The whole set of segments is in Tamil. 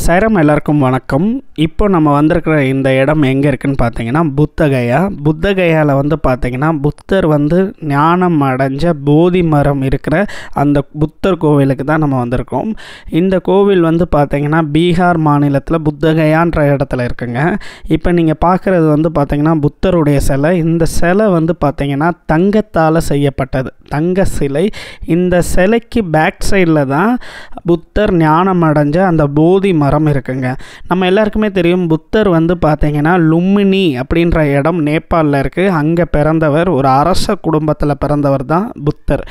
சைரம் எல்லாருக்கும் வணக்கம். இப்போ நம்ம வந்திருக்கிற இந்த இடம் எங்கே இருக்குன்னு பார்த்தீங்கன்னா புத்தகயா. புத்தகயாவில் வந்து பார்த்தீங்கன்னா புத்தர் வந்து ஞானம் அடைஞ்ச போதி மரம் இருக்கிற அந்த புத்தர் கோவிலுக்கு தான் நம்ம வந்திருக்கோம். இந்த கோவில் வந்து பார்த்தீங்கன்னா பீகார் மாநிலத்தில் புத்தகயான்ற இடத்துல இருக்குங்க. இப்போ நீங்கள் பார்க்குறது வந்து பார்த்தீங்கன்னா புத்தருடைய சிலை. இந்த சிலை வந்து பார்த்தீங்கன்னா தங்கத்தால் செய்யப்பட்டது, தங்க சிலை. இந்த சிலைக்கு பேக் சைடில் தான் புத்தர் ஞானம் அடைஞ்ச அந்த போதி மரம் இருக்குங்க. நம்ம எல்லாருக்குமே தெரியும் புத்தர் வந்து பார்த்தீங்கன்னா லும்பினி அப்படின்ற இடம் நேபாளில் இருக்குது. அங்கே பிறந்தவர், ஒரு அரச குடும்பத்தில் பிறந்தவர் தான் புத்தர்.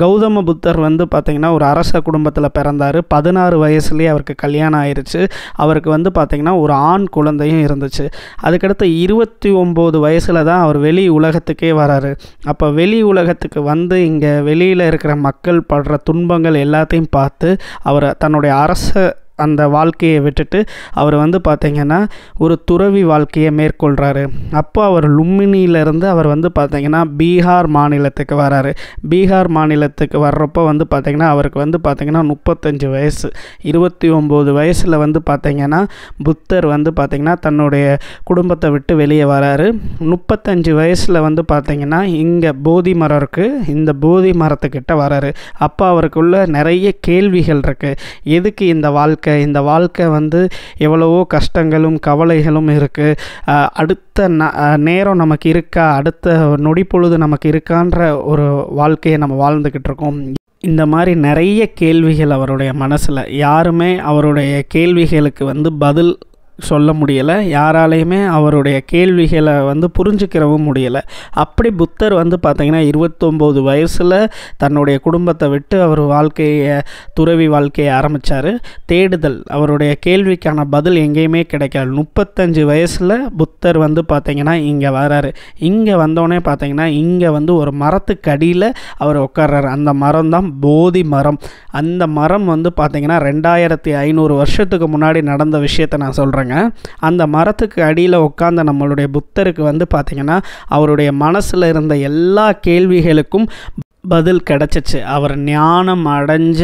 கௌதம புத்தர் வந்து பார்த்திங்கன்னா ஒரு அரச குடும்பத்தில் பிறந்தார். 16 வயசுலேயே அவருக்கு கல்யாணம் ஆயிடுச்சு. அவருக்கு வந்து பார்த்திங்கன்னா ஒரு ஆண் குழந்தையும் இருந்துச்சு. அதுக்கடுத்து 29 வயசில் தான் அவர் வெளி உலகத்துக்கே வராரு. அப்போ வெளி உலகத்துக்கு வந்து இங்கே வெளியில் இருக்கிற மக்கள் படுற துன்பங்கள் எல்லாத்தையும் பார்த்து அவர் தன்னுடைய அரச அந்த வாழ்க்கையை விட்டுட்டு அவர் வந்து பார்த்திங்கன்னா ஒரு துறவி வாழ்க்கையை மேற்கொள்கிறாரு. அப்போ அவர் லும்பினியிலேருந்து அவர் வந்து பார்த்திங்கன்னா பீகார் மாநிலத்துக்கு வராரு. பீகார் மாநிலத்துக்கு வர்றப்போ வந்து பார்த்திங்கன்னா அவருக்கு வந்து பார்த்திங்கன்னா 35 வயசு. 29 வயசில் வந்து பார்த்திங்கன்னா புத்தர் வந்து பார்த்திங்கன்னா தன்னுடைய குடும்பத்தை விட்டு வெளியே வராரு. 35 வயசில் வந்து பார்த்திங்கன்னா இங்கே போதி மரம் இருக்குது. இந்த போதி மரத்துக்கிட்ட வராரு. அப்போ அவருக்குள்ள நிறைய கேள்விகள் இருக்குது. எதுக்கு இந்த வாழ்க்கை வந்து எவ்வளவோ கஷ்டங்களும் கவலைகளும் இருக்குது. அடுத்த நேரம் நமக்கு இருக்கா, அடுத்த நொடி பொழுது நமக்கு இருக்கான்ற ஒரு வாழ்க்கையை நம்ம வாழ்ந்துக்கிட்டு இருக்கோம். இந்த மாதிரி நிறைய கேள்விகள் அவருடைய மனசில். யாருமே அவருடைய கேள்விகளுக்கு வந்து பதில் சொல்ல முடியலை. யாராலையுமே அவருடைய கேள்விகளை வந்து புரிஞ்சுக்கிறவும் முடியலை. அப்படி புத்தர் வந்து பார்த்திங்கன்னா 29 வயசில் தன்னுடைய குடும்பத்தை விட்டு அவர் துறவி வாழ்க்கையை ஆரம்பித்தார். தேடுதல், அவருடைய கேள்விக்கான பதில் எங்கேயுமே கிடைக்கல. 35 வயசில் புத்தர் வந்து பார்த்திங்கன்னா இங்கே வராரு. இங்கே வந்தோடனே பார்த்திங்கன்னா இங்கே வந்து ஒரு மரத்துக்கு அடியில் அவர் உட்கார்றாரு. அந்த மரம் தான் போதி மரம். அந்த மரம் வந்து பார்த்திங்கன்னா 2500 வருஷத்துக்கு முன்னாடி நடந்த விஷயத்தை நான் சொல்கிறேங்க. அந்த மரத்துக்கு அடியில் உட்கார்ந்த நம்மளுடைய புத்தருக்கு வந்து பார்த்திங்கன்னா அவருடைய மனசில் இருந்த எல்லா கேள்விகளுக்கும் பதில் கிடச்சிச்சு. அவர் ஞானம் அடைஞ்ச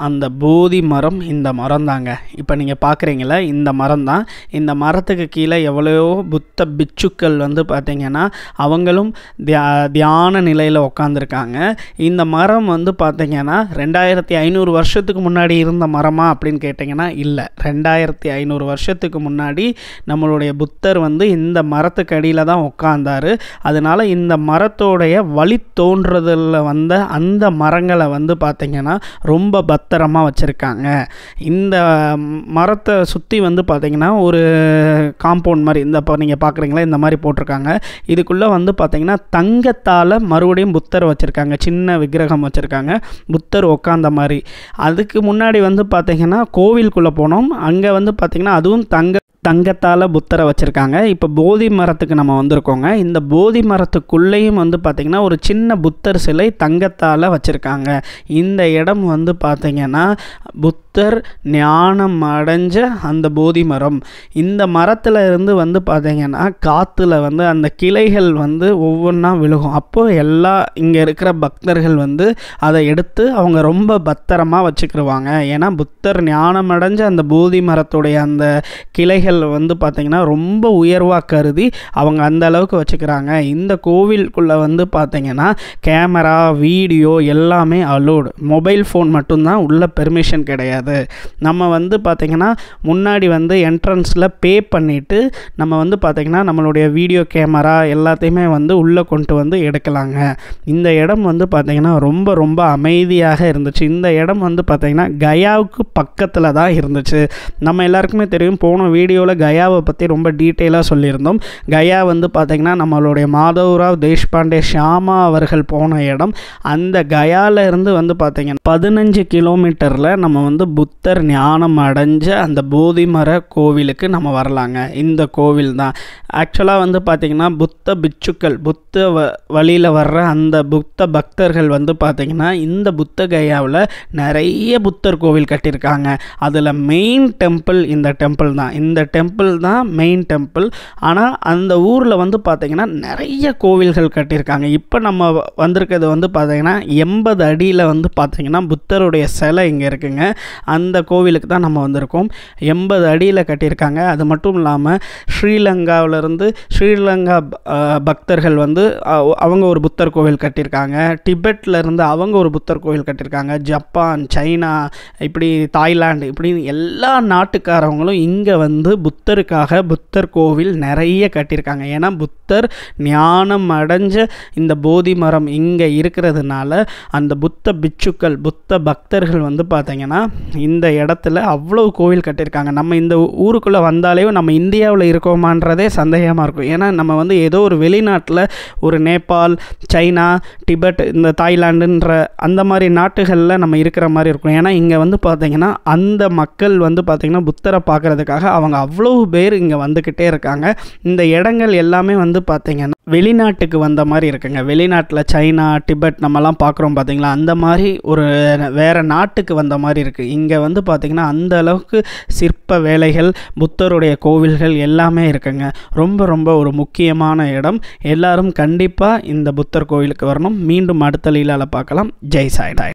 அந்த போதி மரம் இந்த மரம் தாங்க. இப்போ நீங்கள் பார்க்குறீங்களா, இந்த மரம் தான். இந்த மரத்துக்கு கீழே எவ்வளோ புத்த பிட்சுக்கள் வந்து பார்த்திங்கன்னா அவங்களும் தியான நிலையில் உட்காந்துருக்காங்க. இந்த மரம் வந்து பார்த்திங்கன்னா 2500 வருஷத்துக்கு முன்னாடி இருந்த மரமா அப்படின்னு கேட்டிங்கன்னா இல்லை. 2500 வருஷத்துக்கு முன்னாடி நம்மளுடைய புத்தர் வந்து இந்த மரத்துக்கு அடியில் தான் உட்கார்ந்தார். அதனால் இந்த மரத்தோடைய வழி தோன்றதில் வந்த அந்த மரங்களை வந்து பார்த்திங்கன்னா ரொம்ப பத்திரமாக வச்சுருக்காங்க. இந்த மரத்தை சுற்றி வந்து பார்த்திங்கன்னா ஒரு காம்பவுண்ட் மாதிரி இப்போ நீங்கள் பார்க்குறீங்களா இந்த மாதிரி போட்டிருக்காங்க. இதுக்குள்ளே வந்து பார்த்திங்கன்னா தங்கத்தால் மறுபடியும் புத்தர் வச்சுருக்காங்க. சின்ன விக்கிரகம் வச்சுருக்காங்க புத்தர் உட்காந்த மாதிரி. அதுக்கு முன்னாடி வந்து பார்த்திங்கன்னா கோவிலுக்குள்ளே போனோம். அங்கே வந்து பார்த்திங்கன்னா அதுவும் தங்கத்தால் புத்தரை வச்சுருக்காங்க. இப்போ போதி மரத்துக்கு நம்ம வந்திருக்கோங்க. இந்த போதி மரத்துக்குள்ளேயும் வந்து பார்த்திங்கன்னா ஒரு சின்ன புத்தர் சிலை தங்கத்தால் வச்சுருக்காங்க. இந்த இடம் வந்து பார்த்திங்கன்னா புத்தர் ஞானம் அடைஞ்ச அந்த போதி மரம். இந்த மரத்தில் இருந்து வந்து பார்த்திங்கன்னா காற்றுல வந்து அந்த கிளைகள் வந்து ஒவ்வொன்றா விழுகும். அப்போது எல்லா இங்கே இருக்கிற பக்தர்கள் வந்து அதை எடுத்து அவங்க ரொம்ப பத்திரமாக வச்சுக்கிடுவாங்க. ஏன்னா புத்தர் ஞானம் அடைஞ்ச அந்த போதி மரத்துடைய அந்த கிளைகள் வந்து பார்த்திங்கன்னா ரொம்ப உயர்வாக கருதி அவங்க அந்த அளவுக்கு வச்சுக்கிறாங்க. இந்த கோவிலுக்குள்ளே வந்து பார்த்திங்கன்னா கேமரா, வீடியோ எல்லாமே அலோடு. மொபைல் ஃபோன் மட்டும்தான் உள்ள, பெர்மிஷன் கிடையாது. நம்ம வந்து பார்த்திங்கன்னா முன்னாடி வந்து என்ட்ரன்ஸில் பே பண்ணிவிட்டு நம்ம வந்து பார்த்திங்கன்னா நம்மளுடைய வீடியோ கேமரா எல்லாத்தையுமே வந்து உள்ளே கொண்டு வந்து எடுக்கலாங்க. இந்த இடம் வந்து பார்த்திங்கன்னா ரொம்ப ரொம்ப அமைதியாக இருந்துச்சு. இந்த இடம் வந்து பார்த்திங்கன்னா கயாவுக்கு பக்கத்தில் தான் இருந்துச்சு. நம்ம எல்லாருக்குமே தெரியும், போன வீடியோவில் கயாவை பற்றி ரொம்ப டீட்டெயிலாக சொல்லியிருந்தோம். கயா வந்து பார்த்திங்கன்னா நம்மளுடைய மாதவராவ் தேஷ்பாண்டே ஷாமா அவர்கள் போன இடம். அந்த கயாவில் இருந்து வந்து பார்த்திங்கன்னா 15 கிலோமீட்டரில் நம்ம வந்து புத்தர் ஞானம் அடைஞ்ச அந்த போதி மர கோவிலுக்கு நம்ம வரலாங்க. இந்த கோவில் தான் ஆக்சுவலாக வந்து பார்த்திங்கன்னா புத்த பிட்சுக்கள், புத்த வழியில் வர்ற அந்த புத்த பக்தர்கள் வந்து பார்த்திங்கன்னா இந்த புத்த கயாவில் நிறைய புத்தர் கோவில் கட்டியிருக்காங்க. அதில் மெயின் டெம்பிள் இந்த டெம்பிள் தான். இந்த டெம்பிள் தான் மெயின் டெம்பிள். ஆனால் அந்த ஊரில் வந்து பார்த்திங்கன்னா நிறைய கோவில்கள் கட்டியிருக்காங்க. இப்போ நம்ம வந்திருக்கிறது வந்து பார்த்திங்கன்னா 80 அடியில் வந்து பார்த்திங்கன்னா புத்தருடைய சிலை இங்கே இருக்குங்க. அந்த கோவிலுக்கு தான் நம்ம வந்திருக்கோம். 80 அடியில் கட்டியிருக்காங்க. அது மட்டும் இல்லாமல் ஸ்ரீலங்காவிலேருந்து ஸ்ரீலங்கா பக்தர்கள் வந்து அவங்க ஒரு புத்தர் கோவில் கட்டியிருக்காங்க. டிபெட்லேருந்து அவங்க ஒரு புத்தர் கோவில் கட்டியிருக்காங்க. ஜப்பான், சைனா, இப்படி தாய்லாந்து, இப்படி எல்லா நாட்டுக்காரவங்களும் இங்கே வந்து புத்தருக்காக புத்தர் கோவில் நிறைய கட்டியிருக்காங்க. ஏன்னா புத்தர் ஞானம் அடைஞ்ச இந்த போதி மரம் இங்கே இருக்கிறதுனால அந்த புத்த பிட்சுக்கள், புத்த பக்தர்கள் வந்து பார்த்திங்கன்னா இந்த இடத்துல அவ்வளோ கோவில் கட்டியிருக்காங்க. நம்ம இந்த ஊருக்குள்ளே வந்தாலே நம்ம இந்தியாவில் இருக்கோமான்றதே சந்தேகமாக இருக்கும். ஏன்னா நம்ம வந்து ஏதோ ஒரு வெளிநாட்டில் ஒரு நேபாள், சைனா, டிபெட், இந்த தாய்லாண்டுன்ற அந்த மாதிரி நாட்டுகளில் நம்ம இருக்கிற மாதிரி இருக்கும். ஏன்னா இங்கே வந்து பார்த்திங்கன்னா அந்த மக்கள் வந்து பார்த்திங்கன்னா புத்தரை பார்க்குறதுக்காக அவங்க அவ்வளோ பேர் இங்கே வந்துக்கிட்டே இருக்காங்க. இந்த இடங்கள் எல்லாமே வந்து பார்த்திங்கன்னா வெளிநாட்டுக்கு வந்த மாதிரி இருக்குங்க. வெளிநாட்டில் சைனா, டிபெட் நம்மலாம் பார்க்குறோம் பார்த்திங்களா, அந்த மாதிரி ஒரு வேறு நாட்டுக்கு வந்த மாதிரி இருக்குது. இங்கே வந்து பார்த்திங்கன்னா அந்த அளவுக்கு சிற்ப வேலைகள், புத்தருடைய கோவில்கள் எல்லாமே இருக்குங்க. ரொம்ப ரொம்ப ஒரு முக்கியமான இடம். எல்லாரும் கண்டிப்பாக இந்த புத்தர் கோவிலுக்கு வரணும். மீண்டும் அடுத்த லீலாவில் பார்க்கலாம். ஜெய் சாய்ராம்.